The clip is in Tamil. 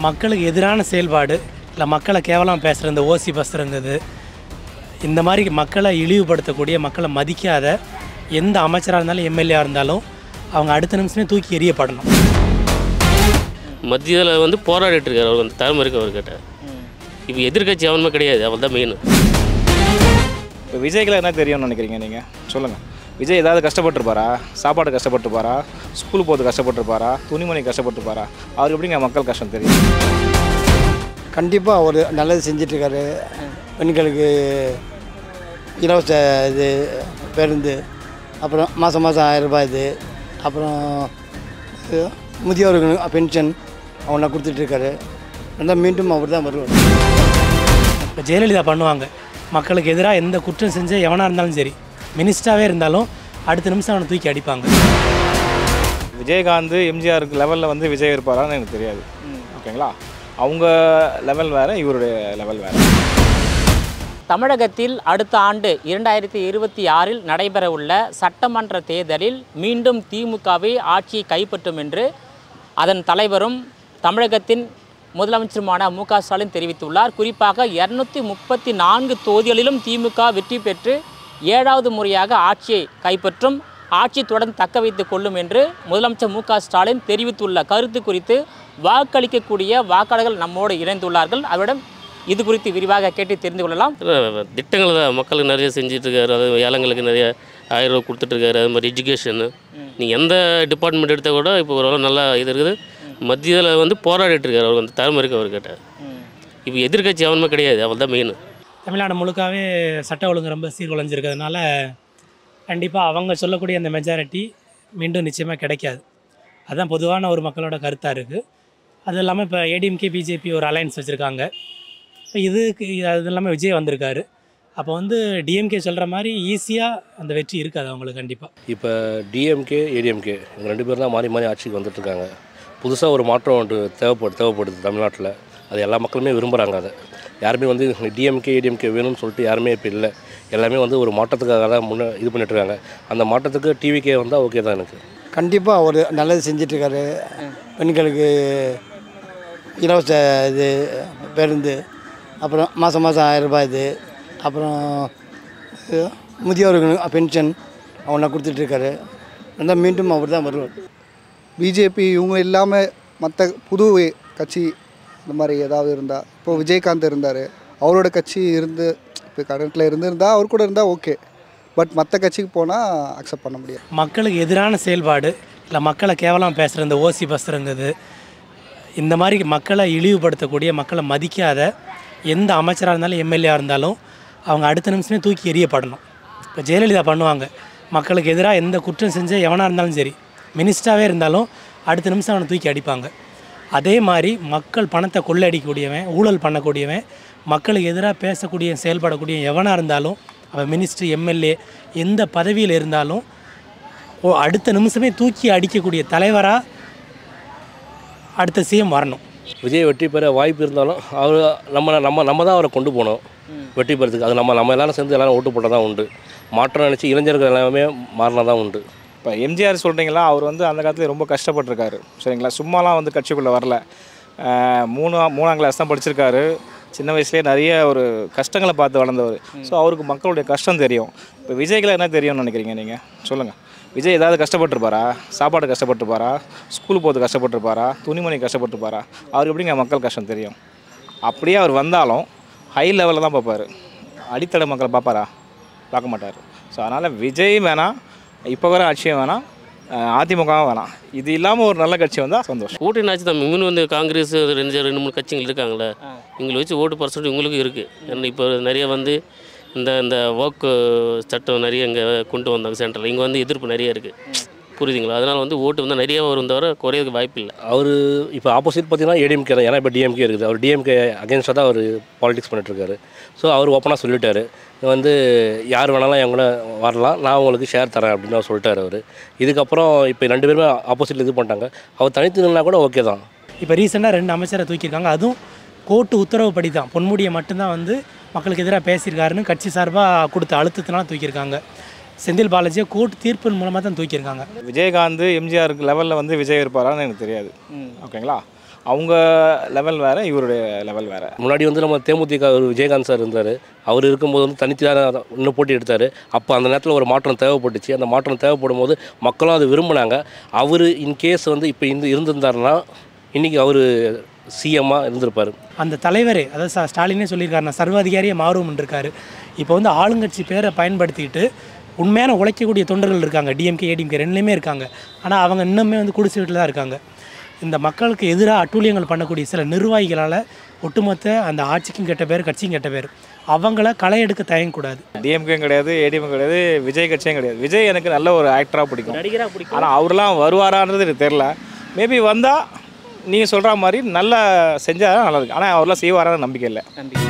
மக்களுக்கு எதிரான செயல்பாடு இல்லை மக்களை கேவலம் பேசுகிற இந்த ஓசி பஸ் இருந்தது, இந்த மாதிரி மக்களை இழிவுபடுத்தக்கூடிய, மக்களை மதிக்காத எந்த அமைச்சராக இருந்தாலும் எம்எல்ஏவாக இருந்தாலும் அவங்க அடுத்த நிமிஷமே தூக்கி எறியப்படணும். மத்தியில் வந்து போராடிட்டு இருக்கார், அவர் வந்து திறமை இருக்குது அவர்கிட்ட. இப்போ எதிர்கட்சி அவனுமே கிடையாது, அவர் தான் மெயின். இப்போ விஜய்க்கு என்ன தெரியும்னு நினைக்கிறீங்க நீங்கள் சொல்லுங்கள்? விஜய் ஏதாவது கஷ்டப்பட்டுருப்பாரா? சாப்பாடு கஷ்டப்பட்டுருப்பாரா? ஸ்கூல் போகிறது கஷ்டப்பட்டுருப்பாரா? துணிமணி கஷ்டப்பட்டுருப்பாரா? அவருக்கு எப்படிங்க மக்கள் கஷ்டம் தெரியும்? கண்டிப்பாக அவர் நல்லது செஞ்சிட்ருக்காரு. பெண்களுக்கு இலவச இது பேருந்து, அப்புறம் மாதம் மாதம் 1000 ரூபாய் இது, அப்புறம் முதியோர்களுக்கு பென்ஷன் அவனை கொடுத்துட்ருக்காரு. இருந்தால் மீண்டும் அவர் தான் வருவார். இப்போ ஜெயலலிதா பண்ணுவாங்க, மக்களுக்கு எதிராக எந்த குற்றம் செஞ்ச எவனாக இருந்தாலும் சரி, மினிஸ்டராகவே இருந்தாலும் அடுத்த நிமிஷம் அவனை தூக்கி அடிப்பாங்க. விஜயகாந்த் எம்ஜிஆருக்கு லெவலில் வந்து விஜய் இருப்பாரான்னு எனக்கு தெரியாது. ஓகேங்களா? அவங்க லெவல் வேறு, இவருடைய லெவல் வேறு. தமிழகத்தில் அடுத்த ஆண்டு 2026இல் நடைபெறவுள்ள சட்டமன்ற தேர்தலில் மீண்டும் திமுகவே ஆட்சியை கைப்பற்றும் என்று அதன் தலைவரும் தமிழகத்தின் முதலமைச்சருமான மு.க. ஸ்டாலின் தெரிவித்துள்ளார். குறிப்பாக 234 தொகுதிகளிலும் திமுக வெற்றி பெற்று 7வது முறையாக ஆட்சியை கைப்பற்றும், ஆட்சி தொடர்ந்து தக்க வைத்துக் கொள்ளும் என்று முதலமைச்சர் மு.க. ஸ்டாலின் தெரிவித்துள்ள கருத்து குறித்து வாக்களிக்கக்கூடிய வாக்காளர்கள் நம்மோடு இணைந்துள்ளார்கள். அவரிடம் இது குறித்து விரிவாக கேட்டு தெரிந்து கொள்ளலாம். திட்டங்கள் தான் மக்களுக்கு நிறைய செஞ்சிட்ருக்காரு. அது ஏழைங்களுக்கு நிறைய 1000 ரூபா கொடுத்துட்ருக்காரு. அது மாதிரி எஜுகேஷனு, நீங்கள் எந்த டிபார்ட்மெண்ட் எடுத்தால் கூட இப்போ ஓரளவு நல்லா இது இருக்குது. மத்தியில் வந்து போராடிட்டு இருக்கார், அவர் வந்து திறமை இருக்குது அவர்கிட்ட. இப்போ எதிர்கட்சி அவனுமே கிடையாது, அவர் தான் மெயின். தமிழ்நாடு முழுக்காவே சட்ட ஒழுங்கு ரொம்ப சீர்குலைஞ்சிருக்கிறதுனால கண்டிப்பாக அவங்க சொல்லக்கூடிய அந்த மெஜாரிட்டி மீண்டும் நிச்சயமாக கிடைக்காது. அதுதான் பொதுவான ஒரு மக்களோட கருத்தாக இருக்குது. அது இல்லாமல் இப்போ ஏடிஎம்கே பிஜேபி ஒரு அலையன்ஸ் வச்சுருக்காங்க. இப்போ அது இல்லாமல் விஜய் வந்திருக்காரு. அப்போ வந்து டிஎம்கே சொல்கிற மாதிரி ஈஸியாக அந்த வெற்றி இருக்காது அவங்களுக்கு கண்டிப்பாக. இப்போ டிஎம்கே ஏடிஎம்கே இவங்க 2 பேரும் தான் மாறி மாறி ஆட்சிக்கு வந்துட்டுருக்காங்க. புதுசாக ஒரு மாற்றம் ஒன்று தேவைப்படுது தமிழ்நாட்டில். அது எல்லா மக்களுமே விரும்புகிறாங்க. அதை யாருமே வந்து டிஎம்கே ஏடிஎம்கே வேணும்னு சொல்லிட்டு யாருமே இப்போ இல்லை. எல்லாமே வந்து ஒரு மாற்றத்துக்காக தான் இது பண்ணிட்டுருக்காங்க. அந்த மாற்றத்துக்கு டிவிகே வந்தால் ஓகே தான் எனக்கு. கண்டிப்பாக அவர் நல்லது செஞ்சிட்ருக்காரு. பெண்களுக்கு இலவச இது பேருந்து, அப்புறம் மாதம் மாதம் 1000 ரூபாய் இது, அப்புறம் முதியோர்களுக்கு பென்ஷன் அவனை கொடுத்துட்ருக்காரு. இருந்தால் மீண்டும் அவர் தான் வருவார். பிஜேபி இவங்க இல்லாமல் மற்ற புது கட்சி இந்த மாதிரி ஏதாவது இருந்தால், இப்போது விஜயகாந்த் இருந்தார், அவரோட கட்சி இருந்து இப்போ கரண்ட்டில் இருந்திருந்தால் அவர் கூட இருந்தால் ஓகே. பட் மற்ற கட்சிக்கு போனால் அக்செப்ட் பண்ண முடியாது. மக்களுக்கு எதிரான செயல்பாடு இல்லை மக்களை கேவலம் பேசுகிற இந்த ஓசி பஸ் இருந்தது, இந்த மாதிரி மக்களை இழிவுபடுத்தக்கூடிய, மக்களை மதிக்காத எந்த அமைச்சராக இருந்தாலும் எம்எல்ஏவாக இருந்தாலும் அவங்க அடுத்த நிமிஷமே தூக்கி எறியப்படணும். இப்போ ஜெயலலிதா பண்ணுவாங்க, மக்களுக்கு எதிராக எந்த குற்றம் செஞ்ச எவனாக இருந்தாலும் சரி, மினிஸ்டராகவே இருந்தாலும் அடுத்த நிமிஷம் அவனை தூக்கி அடிப்பாங்க. அதே மாதிரி மக்கள் பணத்தை கொள்ளையடிக்கக்கூடியவன், ஊழல் பண்ணக்கூடியவன், மக்களுக்கு எதிராக பேசக்கூடிய செயல்படக்கூடிய எவனாக இருந்தாலும், அவன் மினிஸ்டர் எம்எல்ஏ எந்த பதவியில் இருந்தாலும் அடுத்த நிமிஷமே தூக்கி அடிக்கக்கூடிய தலைவராக அடுத்த சிஎம் வரணும். விஜய் வெற்றி பெற வாய்ப்பு இருந்தாலும் அவர் நம்ம தான் அவரை கொண்டு போனோம் வெற்றி பெறதுக்கு. அது நம்ம எல்லோரும் சேர்ந்து எல்லோரும் ஓட்டு போட்டால் தான் உண்டு. மாற்றம் நினச்சி இளைஞர்கள் எல்லாமே மாறினா தான் உண்டு. இப்போ எம்ஜிஆர் சொல்கிறீங்களா, அவர் வந்து அந்த காலத்தில் ரொம்ப கஷ்டப்பட்டுருக்காரு. சரிங்களா? சும்மாலாம் வந்து கட்சிக்குள்ளே வரல. 3ஆம் கிளாஸ் தான் படிச்சிருக்காரு. சின்ன வயசுலேயே நிறைய ஒரு கஷ்டங்களை பார்த்து வளர்ந்தவர். ஸோ அவருக்கு மக்களுடைய கஷ்டம் தெரியும். இப்போ விஜய்க்கு என்ன தெரியும்னு நினைக்கிறீங்க நீங்கள் சொல்லுங்கள்? விஜய் ஏதாவது கஷ்டப்பட்டுருப்பாரா? சாப்பாடு கஷ்டப்பட்டுருப்பாரா? ஸ்கூல் போகிறது கஷ்டப்பட்டுருப்பாரா? துணிமணி கஷ்டப்பட்டுருப்பாரா? அவருக்கு எப்படிங்க மக்கள் கஷ்டம் தெரியும்? அப்படியே அவர் வந்தாலும் ஹை லெவலில் தான் பார்ப்பார். அடித்தள மக்களை பார்ப்பாரா? பார்க்க மாட்டார். ஸோ அதனால் விஜய் வேணாம், இப்போ வர ஆட்சியும் வேணாம், அதிமுகவும் வேணாம். இது இல்லாமல் ஒரு நல்ல கட்சி வந்தால் சந்தோஷம். கூட்டணி ஆட்சி தான். இன்னும் வந்து காங்கிரஸ் 2-3 கட்சிகள் இருக்காங்களே, இவங்களை வச்சு ஓட்டு பர்சன்ட் இவங்களுக்கு இருக்குது. ஏன்னா இப்போ நிறைய வந்து இந்த வாக்கு சட்டம் நிறைய இங்கே கொண்டு வந்தாங்க சென்ட்ரல். இங்கே வந்து எதிர்ப்பு நிறைய இருக்குது, புரியுதுங்களா? அதனால் வந்து ஓட்டு வந்து நிறைய வரும், தவிர குறையதுக்கு வாய்ப்பு இல்லை. அவர் இப்போ ஆப்போசிட் பார்த்தீங்கன்னா ஏடிஎம்கே தான். ஏன்னா இப்போ டிஎம்கே இருக்குது. அவர் டிஎம்கே அகேன்ஸ்டாக தான் அவர் பாலிடிக்ஸ் பண்ணிட்டுருக்காரு. ஸோ அவர் ஓப்பனாக சொல்லிட்டார், வந்து யார் வேணாலும் என் கூட வரலாம், நான் உங்களுக்கு ஷேர் தரேன் அப்படின்னு அவர் சொல்லிட்டார். அவர் இதுக்கப்புறம் இப்போ 2 பேருமே ஆப்போசிட்டில் இது பண்ணிட்டாங்க. அவர் தனித்து நின்னா கூட ஓகே தான். இப்போ ரீசெண்டாக 2 அமைச்சரை தூக்கியிருக்காங்க. அதுவும் கோர்ட்டு உத்தரவுப்படி தான். பொன்முடியை மட்டும்தான் வந்து மக்களுக்கு எதிராக பேசியிருக்காருன்னு கட்சி சார்பாக கொடுத்த அழுத்தத்தினால தூக்கியிருக்காங்க. செந்தில் பாலாஜியை கோர்ட் தீர்ப்பின் மூலமாக தான் தூக்கியிருக்காங்க. விஜயகாந்த் எம்ஜிஆருக்கு லெவலில் வந்து விஜய் இருப்பாரான்னு எனக்கு தெரியாது. ஓகேங்களா, அவங்க லெவல் வேறு, இவருடைய லெவல் வேறு. முன்னாடி வந்து நம்ம தேமுதிக விஜயகாந்த் சார் இருந்தார். அவர் இருக்கும்போது வந்து தனித்தனியாக இன்னும் போட்டி எடுத்தார். அப்போ அந்த நேரத்தில் ஒரு மாற்றம் தேவைப்பட்டுச்சு. அந்த மாற்றம் தேவைப்படும் போது மக்களும் அதை விரும்பினாங்க. அவர் இன்கேஸ் வந்து இப்போ இருந்திருந்தாருன்னா இன்றைக்கி அவர் சிஎம்மாக இருந்திருப்பார். அந்த தலைவரே, அதாவது ஸ்டாலினே சொல்லியிருக்காரு, நான் சர்வாதிகாரியாக மாறுவோம்னு இருக்காரு. இப்போ வந்து ஆளுங்கட்சி பேரை பயன்படுத்திக்கிட்டு உண்மையான உழைக்கக்கூடிய தொண்டர்கள் இருக்காங்க, டிஎம்கே ஏடிஎம்கே ரெண்டுலேயுமே இருக்காங்க. ஆனால் அவங்க இன்னுமே வந்து குடிசை வீட்டில் தான் இருக்காங்க. இந்த மக்களுக்கு எதிராக அட்டூழியங்கள் பண்ணக்கூடிய சில நிர்வாகிகளால் ஒட்டுமொத்த அந்த ஆட்சிக்கும் கெட்ட பேர், கட்சியும் கெட்ட பேர். அவங்கள களை எடுக்க தயங்கக்கூடாது. டிஎம்கேயும் கிடையாது, ஏடிஎம் கிடையாது, விஜய் கட்சியும் கிடையாது. விஜய் எனக்கு நல்ல ஒரு ஆக்டராக பிடிக்கும், நடிகராக பிடிக்கும். ஆனால் அவர்லாம் வருவாரான்றது எனக்கு தெரில. மேபி வந்தால் நீங்கள் சொல்கிற மாதிரி நல்லா செஞ்சால் நல்லா இருக்கு. ஆனால் அவர்லாம் செய்வாரான்னு நம்பிக்கை இல்லை. நன்றி.